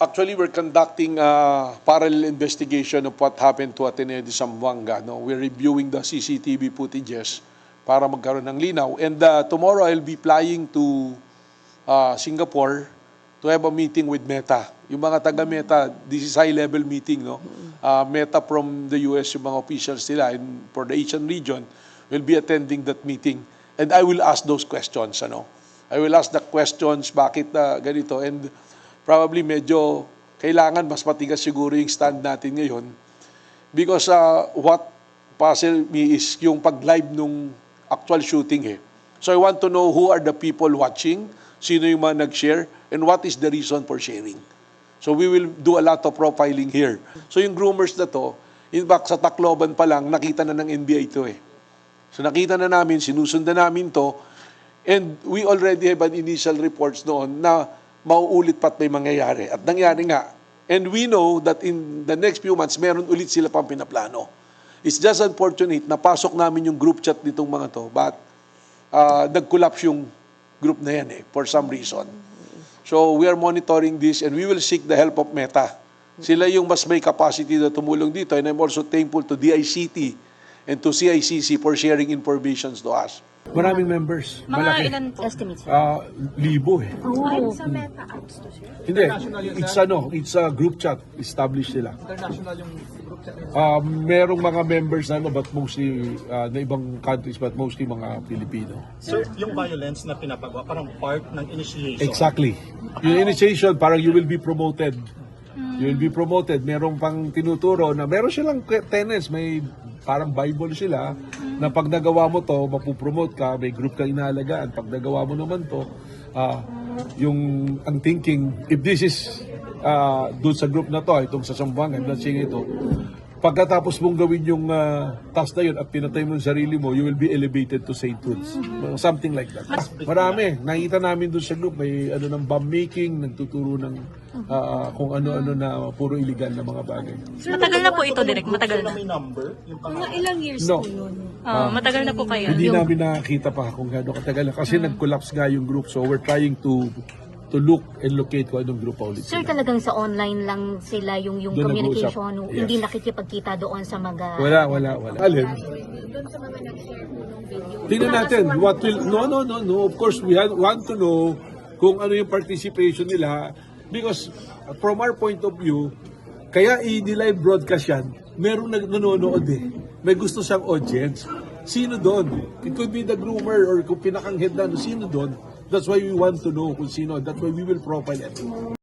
Actually, we're conducting a parallel investigation of what happened to Ateneo de Zamboanga. No? We're reviewing the CCTV footages para magkaroon ng linaw. And tomorrow, I'll be flying to Singapore to have a meeting with Meta. Yung mga taga-Meta, this is high-level meeting. No? Meta from the US, yung mga officials nila, and for the Asian region, will be attending that meeting. And I will ask those questions. Ano? I will ask the questions, bakit ganito. And probably medyo kailangan mas matigas siguro yung stand natin ngayon because what puzzle me is yung pag-live nung actual shooting. So I want to know who are the people watching, sino yung mga nag-share, and what is the reason for sharing. So we will do a lot of profiling here. So yung groomers na to, in fact sa Tacloban pa lang, nakita na ng NBI ito So nakita na namin, sinusundan namin to, and we already have an initial reports noon na mauulit pa't may mangyayari. At nangyari nga. And we know that in the next few months, meron ulit sila pang pinaplano. It's just unfortunate, napasok namin yung group chat nitong mga to, but nag-collapse yung group na yan for some reason. So we are monitoring this and we will seek the help of Meta. Sila yung mas may capacity na tumulong dito, and I'm also thankful to DICT and to CICC for sharing information to us. Maraming members. Mga Malaki. ilan po? Estimates. Libo Oh. Sa Meta apps to share? Hindi. It's a group chat. Established sila. International yung group chat. Merong mga members but mostly na ibang countries but mostly mga Pilipino. Sir, yung violence na pinapagawa, parang part ng initiation. Exactly. Yung initiation, parang you will be promoted. You will be promoted. Merong pang tinuturo na meron silang tenets, may parang Bible sila na pag nagawa mo to, mapupromote ka, may group ka inaalagaan. Pag nagawa mo naman to, ang thinking, if this is doon sa group na to, itong sa Zamboanga, I'm not saying ito, pagkatapos mong gawin yung task na yun at pinatay mo yung sarili mo, you will be elevated to sainthoods. Something like that. Marami. Nakita namin doon sa group, may ng bomb making, nagtuturo ng kung ano-ano na puro illegal na mga bagay. Matagal na po ito, Direk. Matagal na. May number, yung Mga ilang years No. po yun? Matagal na po kayo. Hindi namin nakakita pa kung gaano katagal na. Kasi nag-collapse nga yung group. So we're trying to look and locate kung anong group pa ulit Sir, sila. talagang sa online lang sila yung Doon communication, nag-uusap. hindi Yes. nakikipagkita doon sa mga... Wala. Alin? Doon sa mga nag-share po ng video. Tingnan natin. What will... No. Of course, we want to know kung ano yung participation nila. Because from our point of view, kaya i-live broadcast yan, merong nanonood May gusto siyang audience. Sino doon? It could be the groomer or kung pinakang head na, sino doon? That's why we want to know kung sino. That's why we will profile everyone.